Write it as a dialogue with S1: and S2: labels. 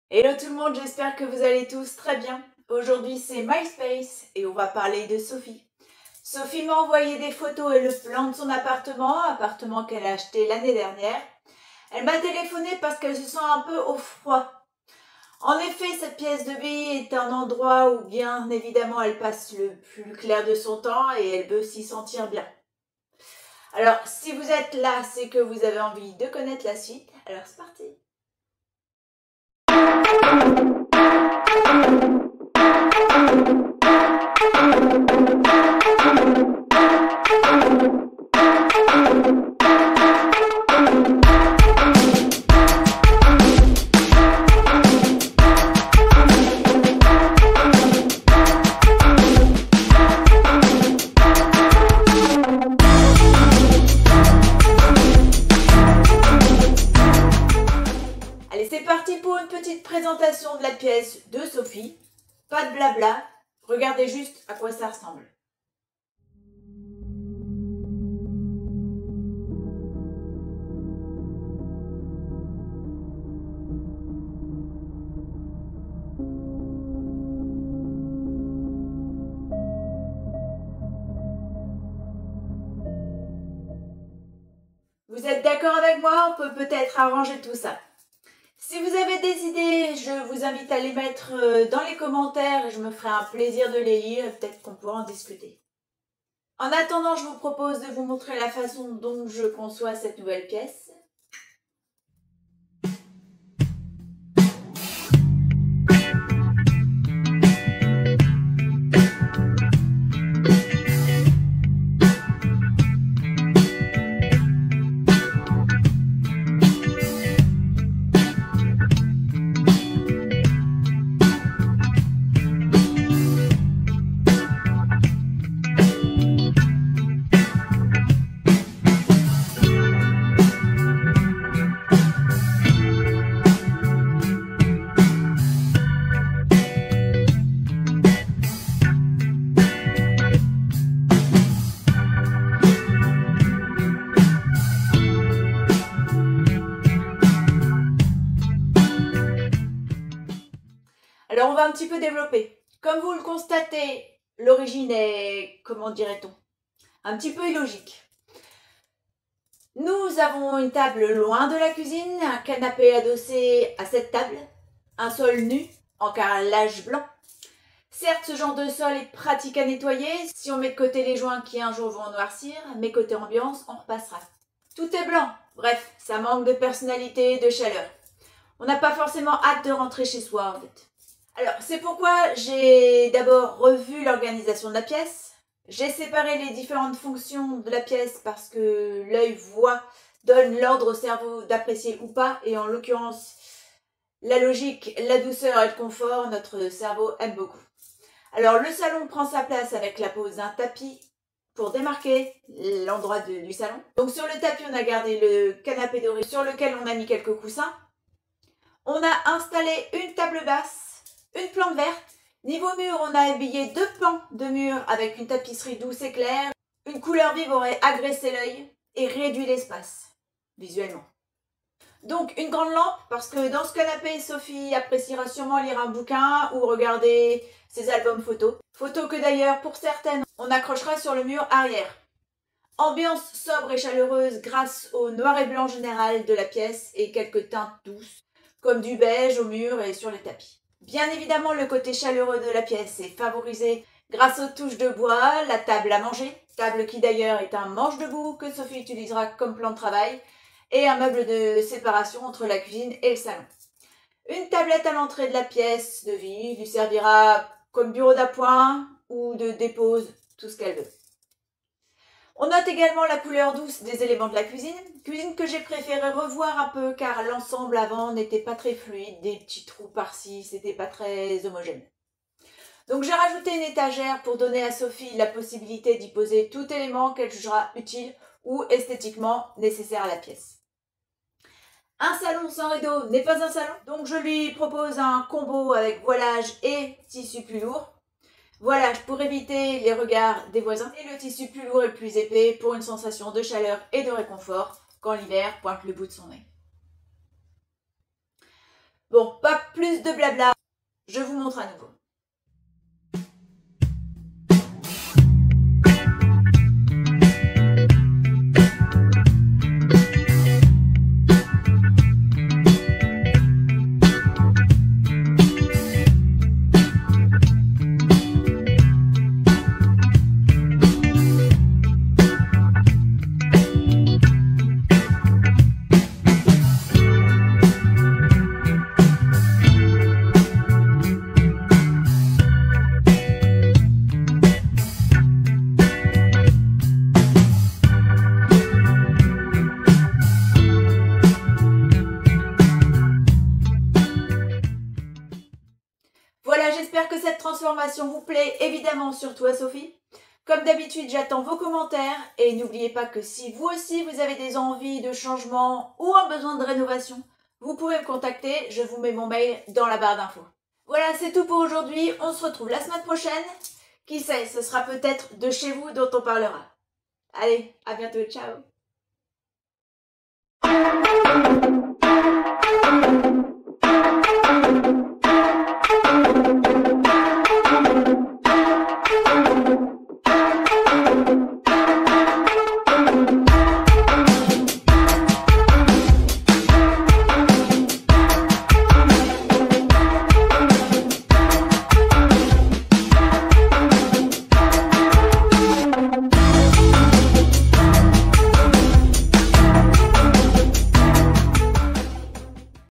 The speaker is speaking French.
S1: Hello tout le monde, j'espère que vous allez tous très bien. Aujourd'hui c'est MySpace et on va parler de Sophie. Sophie m'a envoyé des photos et le plan de son appartement qu'elle a acheté l'année dernière. Elle m'a téléphoné parce qu'elle se sent un peu au froid. En effet, cette pièce de vie est un endroit où bien évidemment elle passe le plus clair de son temps et elle veut s'y sentir bien. Alors si vous êtes là, c'est que vous avez envie de connaître la suite. Alors c'est parti. Allez, c'est parti pour une petite présentation de la pièce de Sophie. Pas de blabla, regardez juste à quoi ça ressemble. Vous êtes d'accord avec moi? On peut peut-être arranger tout ça. Si vous avez des idées, je vous invite à les mettre dans les commentaires et je me ferai un plaisir de les lire et peut-être qu'on pourra en discuter. En attendant, je vous propose de vous montrer la façon dont je conçois cette nouvelle pièce. Alors on va un petit peu développer. Comme vous le constatez, l'origine est, comment dirait-on, un petit peu illogique. Nous avons une table loin de la cuisine, un canapé adossé à cette table, un sol nu en carrelage blanc. Certes, ce genre de sol est pratique à nettoyer. Si on met de côté les joints qui un jour vont noircir, mais côté ambiance, on repassera. Tout est blanc. Bref, ça manque de personnalité et de chaleur. On n'a pas forcément hâte de rentrer chez soi en fait. Alors, c'est pourquoi j'ai d'abord revu l'organisation de la pièce. J'ai séparé les différentes fonctions de la pièce parce que l'œil voit, donne l'ordre au cerveau d'apprécier ou pas. Et en l'occurrence, la logique, la douceur et le confort, notre cerveau aime beaucoup. Alors, le salon prend sa place avec la pose d'un tapis pour démarquer l'endroit du salon. Donc, sur le tapis, on a gardé le canapé doré sur lequel on a mis quelques coussins. On a installé une table basse, une plante verte. Niveau mur, on a habillé 2 pans de mur avec une tapisserie douce et claire. Une couleur vive aurait agressé l'œil et réduit l'espace, visuellement. Donc une grande lampe, parce que dans ce canapé, Sophie appréciera sûrement lire un bouquin ou regarder ses albums photos. Photos que d'ailleurs, pour certaines, on accrochera sur le mur arrière. Ambiance sobre et chaleureuse grâce au noir et blanc général de la pièce et quelques teintes douces, comme du beige au mur et sur les tapis. Bien évidemment, le côté chaleureux de la pièce est favorisé grâce aux touches de bois, la table à manger, table qui d'ailleurs est un manche debout que Sophie utilisera comme plan de travail, et un meuble de séparation entre la cuisine et le salon. Une tablette à l'entrée de la pièce de vie lui servira comme bureau d'appoint ou de dépose, tout ce qu'elle veut. On note également la couleur douce des éléments de la cuisine que j'ai préféré revoir un peu car l'ensemble avant n'était pas très fluide, des petits trous par-ci, c'était pas très homogène. Donc j'ai rajouté une étagère pour donner à Sophie la possibilité d'y poser tout élément qu'elle jugera utile ou esthétiquement nécessaire à la pièce. Un salon sans rideau n'est pas un salon, donc je lui propose un combo avec voilage et tissu plus lourd. Voilage pour éviter les regards des voisins et le tissu plus lourd et plus épais pour une sensation de chaleur et de réconfort quand l'hiver pointe le bout de son nez. Bon, pas plus de blabla, je vous montre à nouveau. Voilà, j'espère que cette transformation vous plaît, évidemment surtout à Sophie. Comme d'habitude, j'attends vos commentaires et n'oubliez pas que si vous aussi vous avez des envies de changement ou un besoin de rénovation, vous pouvez me contacter, je vous mets mon mail dans la barre d'infos. Voilà, c'est tout pour aujourd'hui, on se retrouve la semaine prochaine. Qui sait, ce sera peut-être de chez vous dont on parlera. Allez, à bientôt, ciao.